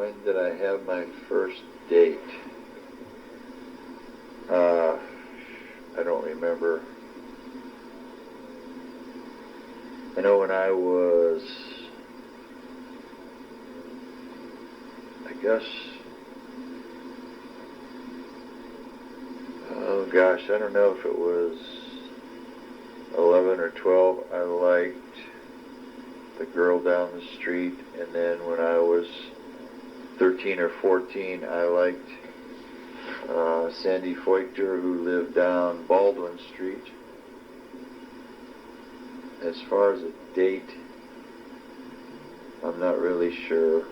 When did I have my first date? I don't remember. I know when I was, I guess, oh gosh, I don't know if it was 11 or 12, I liked the girl down the street, and then when I was 13 or 14, I liked Sandy Feuchter, who lived down Baldwin Street. As far as a date, I'm not really sure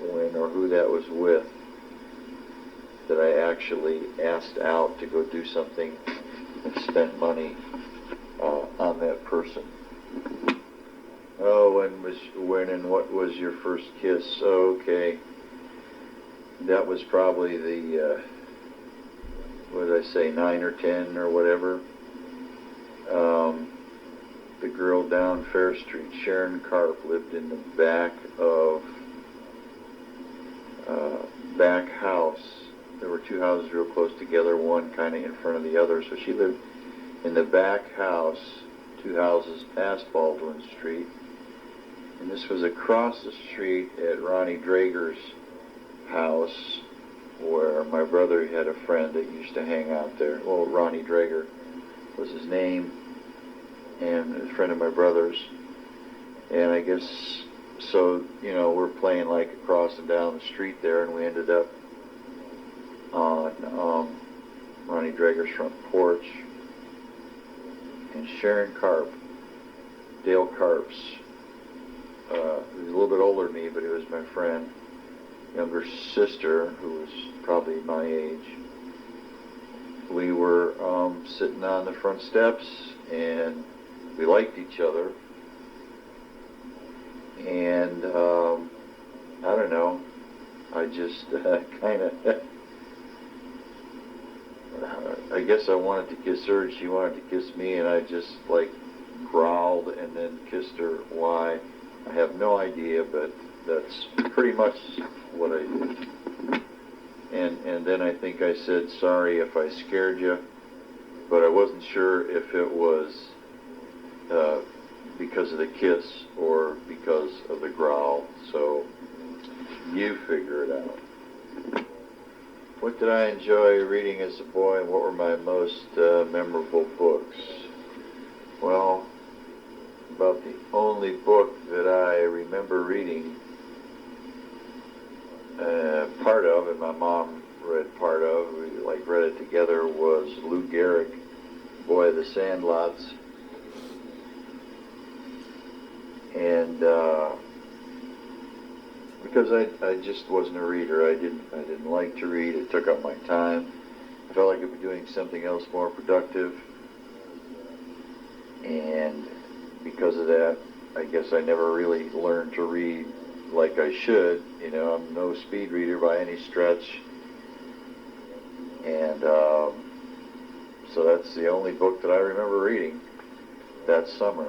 when or who that was with that I actually asked out to go do something and spent money on that person. Oh, when and what was your first kiss? Oh, okay. That was probably the, what did I say, 9 or 10 or whatever. The girl down Fair Street, Sharon Karp, lived in the back house. There were two houses real close together, one kind of in front of the other. So she lived in the back house, two houses past Baldwin Street. And this was across the street at Ronnie Drager's house, where my brother had a friend that used to hang out there. Well, Ronnie Drager was his name, and a friend of my brother's. And I guess, so, you know, we're playing like across and down the street there, and we ended up on Ronnie Drager's front porch. And Sharon Karp, Dale Karp's, he was a little bit older than me, but he was my friend, younger sister, who was probably my age. We were sitting on the front steps, and we liked each other. And I don't know, I just kind of, I guess I wanted to kiss her, and she wanted to kiss me, and I just like growled and then kissed her. Why? I have no idea, but that's pretty much what I did. And then I think I said, sorry if I scared you, but I wasn't sure if it was because of the kiss or because of the growl. So you figure it out. What did I enjoy reading as a boy, and what were my most memorable books? Well, about the only book that I remember reading part of, and my mom read part of, we read it together, was Lou Gehrig, Boy of the Sandlots. And because I just wasn't a reader, I didn't like to read. It took up my time. I felt like I'd be doing something else more productive, and because of that, I guess I never really learned to read like I should. You know, I'm no speed reader by any stretch, and so that's the only book that I remember reading that summer.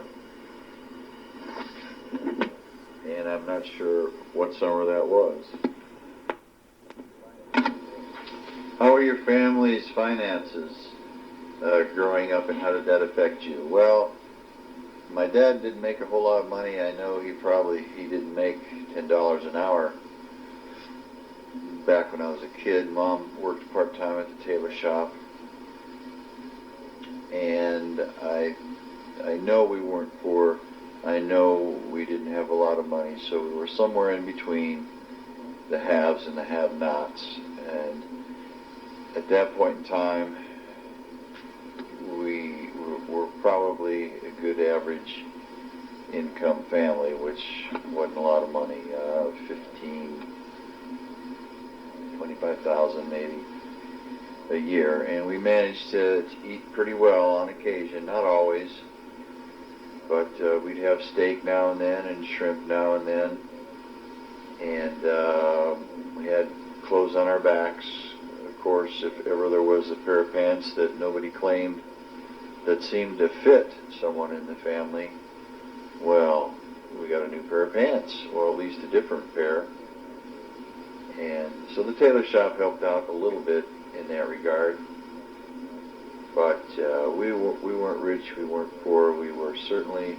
And I'm not sure what summer that was. How were your family's finances growing up, and how did that affect you? Well, my dad didn't make a whole lot of money. I know he didn't make $10 an hour back when I was a kid. Mom worked part-time at the tailor shop. And I know we weren't poor. I know we didn't have a lot of money, so we were somewhere in between the haves and the have-nots. And at that point in time, we were probably a good average income family, which wasn't a lot of money, 25,000 maybe a year. And we managed to eat pretty well on occasion, not always. But we'd have steak now and then, and shrimp now and then, and we had clothes on our backs. Of course, if ever there was a pair of pants that nobody claimed that seemed to fit someone in the family, well, we got a new pair of pants, or at least a different pair. And so the tailor shop helped out a little bit in that regard. But we weren't rich, we weren't poor, we were certainly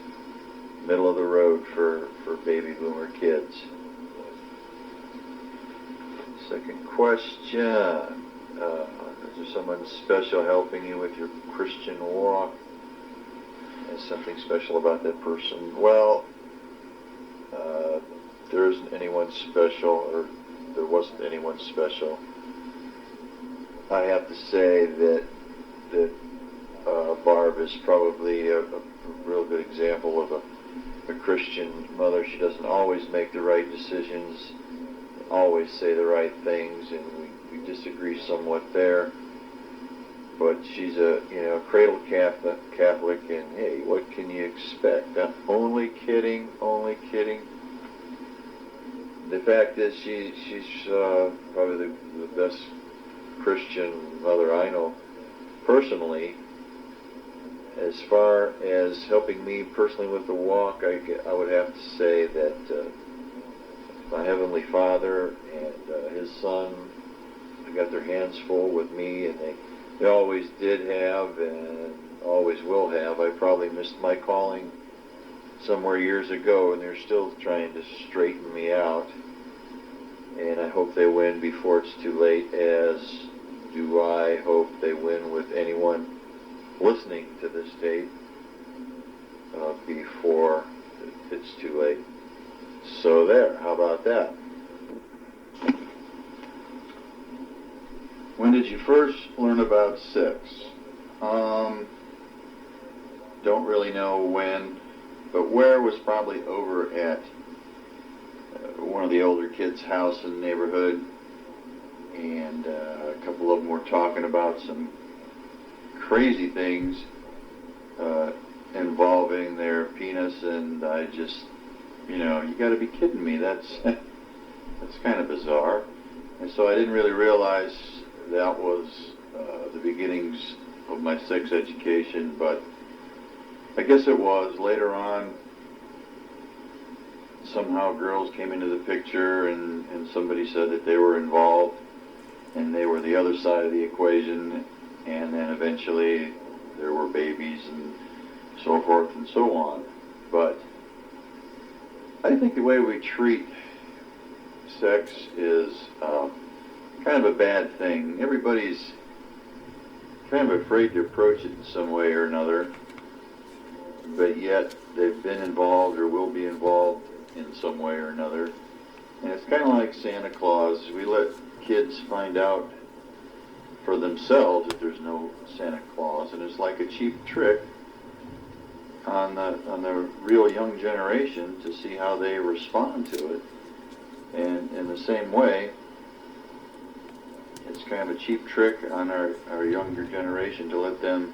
middle of the road for baby boomer kids. Second question, is there someone special helping you with your Christian walk? Is something special about that person? Well, there isn't anyone special, or there wasn't anyone special. I have to say that Barb is probably a real good example of a Christian mother. She doesn't always make the right decisions, always say the right things, and we disagree somewhat there. But she's a cradle Catholic, and hey, what can you expect? Only kidding, only kidding. The fact is, she's probably the best Christian mother I know personally. As far as helping me personally with the walk, I would have to say that my Heavenly Father and His Son, they got their hands full with me, and they always did have and always will have. I probably missed my calling somewhere years ago, and they're still trying to straighten me out. And I hope they win before it's too late, as do I hope they win with anyone listening to this tape before it's too late. So there, how about that? When did you first learn about sex? Don't really know when, but where was probably over at one of the older kids' house in the neighborhood, and a couple of them were talking about some crazy things involving their penis, and I just, you got to be kidding me. That's kind of bizarre. And so I didn't really realize that was the beginnings of my sex education, but I guess it was. Later on, somehow girls came into the picture, and somebody said that they were involved, and they were the other side of the equation, and then eventually there were babies and so forth and so on. But I think the way we treat sex is kind of a bad thing. Everybody's kind of afraid to approach it in some way or another, but yet they've been involved or will be involved in some way or another. And it's kind of like Santa Claus. We let kids find out for themselves that there's no Santa Claus, and it's like a cheap trick on the real young generation to see how they respond to it. And in the same way, it's kind of a cheap trick on our younger generation to let them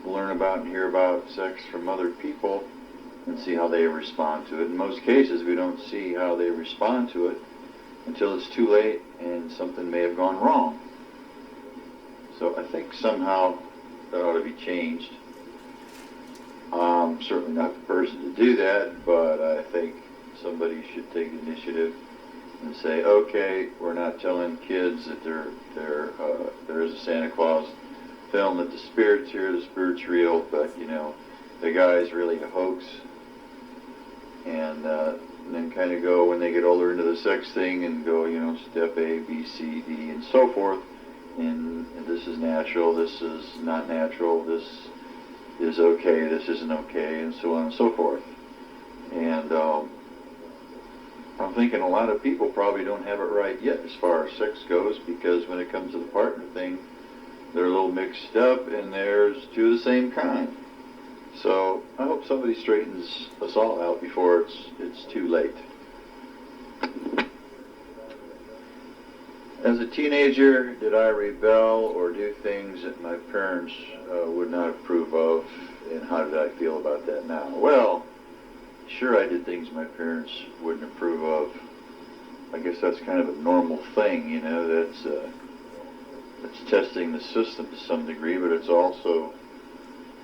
learn about and hear about sex from other people and see how they respond to it. In most cases, we don't see how they respond to it until it's too late and something may have gone wrong. So I think somehow that ought to be changed. I'm certainly not the person to do that, but I think somebody should take initiative and say, okay, we're not telling kids that there is a Santa Claus. Tell them that the spirit's here, the spirit's real, but the guy's really a hoax. And then kind of go, when they get older, into the sex thing and go, step A, B, C, D, and so forth. And this is natural, this is not natural, this is okay, this isn't okay, and so on and so forth. And I'm thinking a lot of people probably don't have it right yet as far as sex goes, because when it comes to the partner thing, they're a little mixed up, and there's two of the same kind. So I hope somebody straightens us all out before it's too late. As a teenager, did I rebel or do things that my parents would not approve of, and how did I feel about that now? Well, sure, I did things my parents wouldn't approve of. I guess that's kind of a normal thing, that's testing the system to some degree, but it's also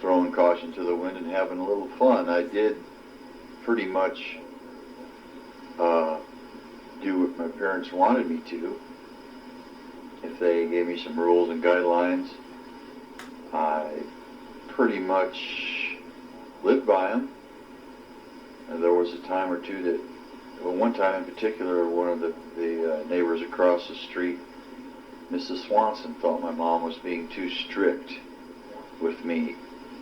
throwing caution to the wind and having a little fun. I did pretty much do if my parents wanted me to. If they gave me some rules and guidelines, I pretty much lived by them. And there was a time or two that, well, one time in particular, one of the neighbors across the street, Mrs. Swanson, thought my mom was being too strict with me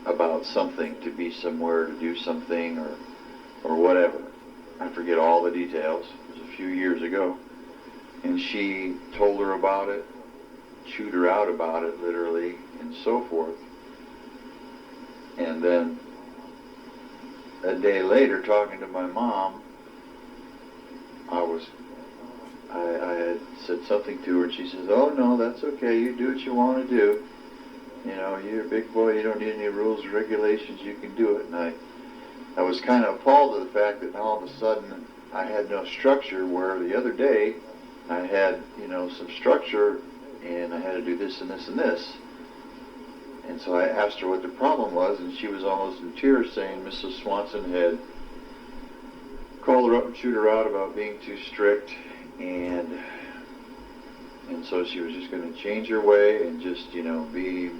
about something, to be somewhere, to do something, or whatever. I forget all the details. It was a few years ago. And she told her about it, chewed her out about it, literally, and so forth. And then a day later, talking to my mom, I had said something to her, and she says, "Oh no, that's okay. You do what you want to do. You know, you're a big boy. You don't need any rules or regulations. You can do it." And I was kind of appalled at the fact that now all of a sudden I had no structure, where the other day I had, some structure, and I had to do this and this and this. And so I asked her what the problem was, and she was almost in tears, saying Mrs. Swanson had called her up and chewed her out about being too strict, and so she was just going to change her way and just, be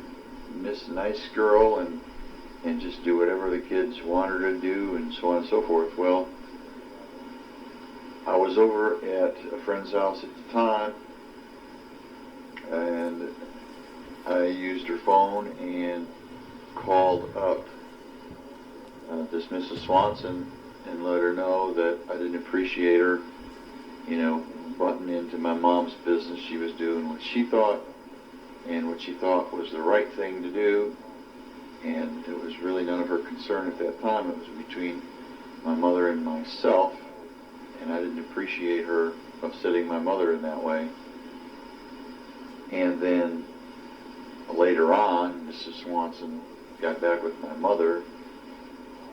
Miss Nice Girl and just do whatever the kids want her to do, and so on and so forth. Well, I was over at a friend's house at the time, and I used her phone and called up this Mrs. Swanson and let her know that I didn't appreciate her, butting into my mom's business. She was doing what she thought, and what she thought was the right thing to do, and it was really none of her concern at that time. It was between my mother and myself, and I didn't appreciate her upsetting my mother in that way. And then later on, Mrs. Swanson got back with my mother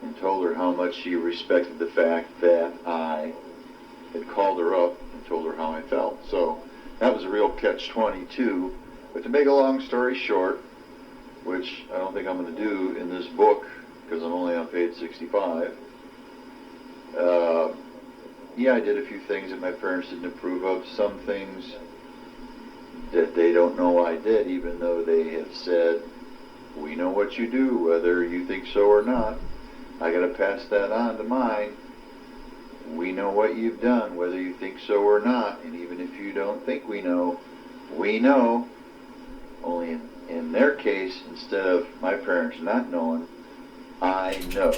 and told her how much she respected the fact that I had called her up and told her how I felt. So that was a real catch-22. But to make a long story short, which I don't think I'm going to do in this book because I'm only on page 65, I did a few things that my parents didn't approve of. Some things that they don't know I did, even though they have said, "We know what you do, whether you think so or not." I got to pass that on to mine. We know what you've done, whether you think so or not. And even if you don't think we know, only in their case, instead of my parents not knowing, I know.